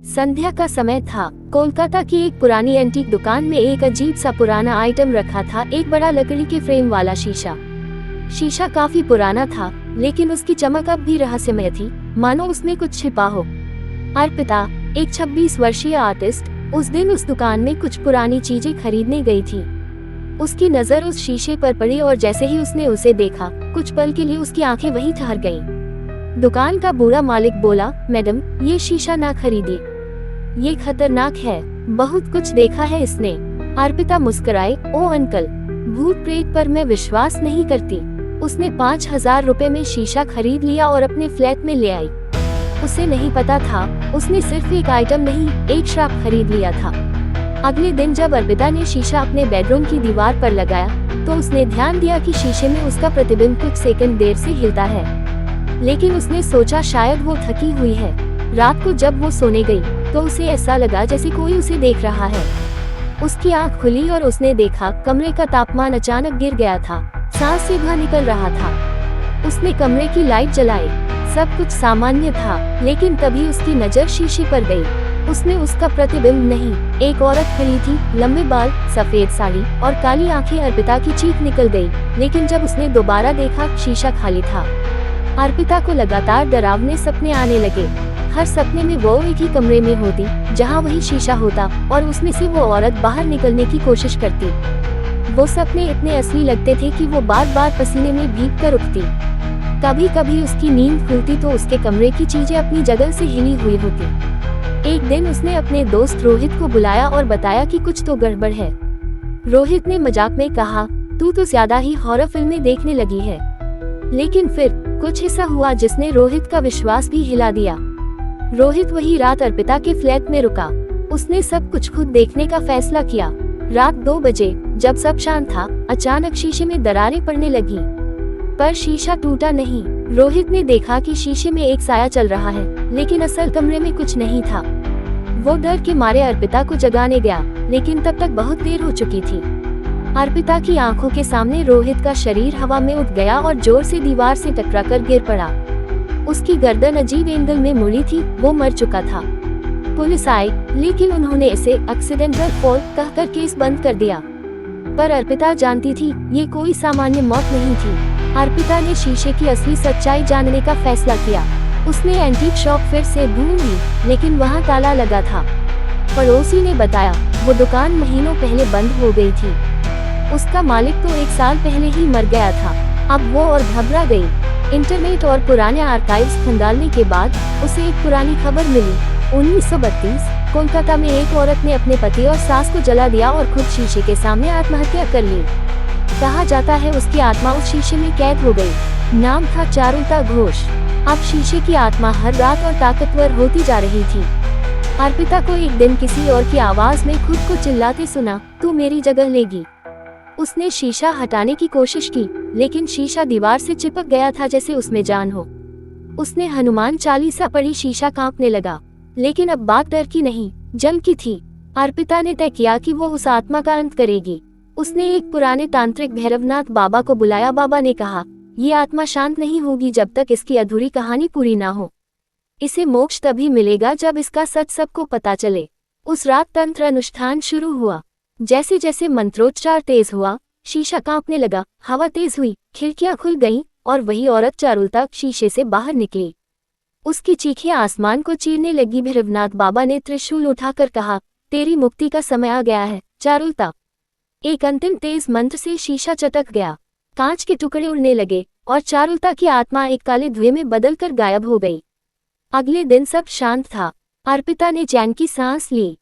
संध्या का समय था। कोलकाता की एक पुरानी एंटीक दुकान में एक अजीब सा पुराना आइटम रखा था, एक बड़ा लकड़ी के फ्रेम वाला शीशा। शीशा काफी पुराना था, लेकिन उसकी चमक अब भी रहस्यमय थी, मानो उसमें कुछ छिपा हो। अर्पिता, एक 26 वर्षीय आर्टिस्ट, उस दिन उस दुकान में कुछ पुरानी चीजें खरीदने गई थी। उसकी नजर उस शीशे पर पड़ी और जैसे ही उसने उसे देखा, कुछ पल के लिए उसकी आंखें वहीं ठहर गईं। दुकान का बूढ़ा मालिक बोला, मैडम, ये शीशा ना खरीदिए, ये खतरनाक है, बहुत कुछ देखा है इसने। अर्पिता मुस्कुराई, ओ अंकल, भूत प्रेत पर मैं विश्वास नहीं करती। उसने 5,000 रुपए में शीशा खरीद लिया और अपने फ्लैट में ले आई। उसे नहीं पता था, उसने सिर्फ एक आइटम नहीं, एक श्राप खरीद लिया था। अगले दिन जब अर्पिता ने शीशा अपने बेडरूम की दीवार पर लगाया, तो उसने ध्यान दिया कि शीशे में उसका प्रतिबिंब कुछ सेकंड देर से हिलता है। लेकिन उसने सोचा शायद वो थकी हुई है। रात को जब वो सोने गई, तो उसे ऐसा लगा जैसे कोई उसे देख रहा है। उसकी आंख खुली और उसने देखा कमरे का तापमान अचानक गिर गया था, सांस से धुआं निकल रहा था। उसने कमरे की लाइट जलाई, सब कुछ सामान्य था, लेकिन तभी उसकी नजर शीशे पर गई। उसमें उसका प्रतिबिंब नहीं, एक औरत खड़ी थी, लंबे बाल, सफेद साड़ी और काली आंखें। अर्पिता की चीख निकल गई, लेकिन जब उसने दोबारा देखा, शीशा खाली था। अर्पिता को लगातार डरावने सपने आने लगे। हर सपने में वो एक ही कमरे में होती, जहां वही शीशा होता और उसमें से वो औरत बाहर निकलने की कोशिश करती। वो सपने इतने असली लगते थे कि वो बार बार पसीने में भीग कर उठती। कभी कभी उसकी नींद खुलती तो उसके कमरे की चीजें अपनी जगह से हिली हुई होती। एक दिन उसने अपने दोस्त रोहित को बुलाया और बताया कि कुछ तो गड़बड़ है। रोहित ने मजाक में कहा, तू तो ज्यादा ही हॉरर फिल्में देखने लगी है। लेकिन फिर कुछ ऐसा हुआ जिसने रोहित का विश्वास भी हिला दिया। रोहित वही रात अर्पिता के फ्लैट में रुका। उसने सब कुछ खुद देखने का फैसला किया। रात 2 बजे, जब सब शांत था, अचानक शीशे में दरारें पड़ने लगी, पर शीशा टूटा नहीं। रोहित ने देखा कि शीशे में एक साया चल रहा है, लेकिन असल कमरे में कुछ नहीं था। वो डर के मारे अर्पिता को जगाने गया, लेकिन तब तक बहुत देर हो चुकी थी। अर्पिता की आंखों के सामने रोहित का शरीर हवा में उठ गया और जोर से दीवार से टकराकर गिर पड़ा। उसकी गर्दन अजीब एंगल में मुड़ी थी, वो मर चुका था। पुलिस आई, लेकिन उन्होंने इसे एक्सीडेंटल फॉल कहकर केस बंद कर दिया। पर अर्पिता जानती थी, ये कोई सामान्य मौत नहीं थी। अर्पिता ने शीशे की असली सच्चाई जानने का फैसला किया। उसने एंटीक शॉप फिर से ढूंढी, लेकिन वहाँ ताला लगा था। पड़ोसी ने बताया, वो दुकान महीनों पहले बंद हो गई थी। उसका मालिक तो 1 साल पहले ही मर गया था। अब वो और घबरा गई। इंटरनेट और पुराने आर्काइव्स खंगालने के बाद उसे एक पुरानी खबर मिली। 1932 कोलकाता में एक औरत ने अपने पति और सास को जला दिया और खुद शीशे के सामने आत्महत्या कर ली। कहा जाता है उसकी आत्मा उस शीशे में कैद हो गई। नाम था चारुलता घोष। अब शीशे की आत्मा हर रात और ताकतवर होती जा रही थी। अर्पिता को एक दिन किसी और की आवाज में खुद को चिल्लाते सुना, तू मेरी जगह लेगी। उसने शीशा हटाने की कोशिश की, लेकिन शीशा दीवार से चिपक गया था जैसे उसमें जान हो। उसने हनुमान चालीसा पढ़ी, शीशा कांपने लगा। लेकिन अब बात डर की नहीं, जल की थी। अर्पिता ने तय किया कि वो उस आत्मा का अंत करेगी। उसने एक पुराने तांत्रिक भैरवनाथ बाबा को बुलाया। बाबा ने कहा, ये आत्मा शांत नहीं होगी जब तक इसकी अधूरी कहानी पूरी ना हो। इसे मोक्ष तभी मिलेगा जब इसका सच सबको पता चले। उस रात तंत्र अनुष्ठान शुरू हुआ। जैसे जैसे मंत्रोच्चार तेज हुआ, शीशा कांपने लगा, हवा तेज हुई, खिड़कियां खुल गईं और वही औरत चारुलता शीशे से बाहर निकली। उसकी चीखें आसमान को चीरने लगी। भैरवनाथ बाबा ने त्रिशूल उठाकर कहा, तेरी मुक्ति का समय आ गया है चारुलता। एक अंतिम तेज मंत्र से शीशा चटक गया, कांच के टुकड़े उड़ने लगे और चारुलता की आत्मा एक काले धुएं में बदलकर गायब हो गई। अगले दिन सब शांत था। अर्पिता ने चैन की सांस ली।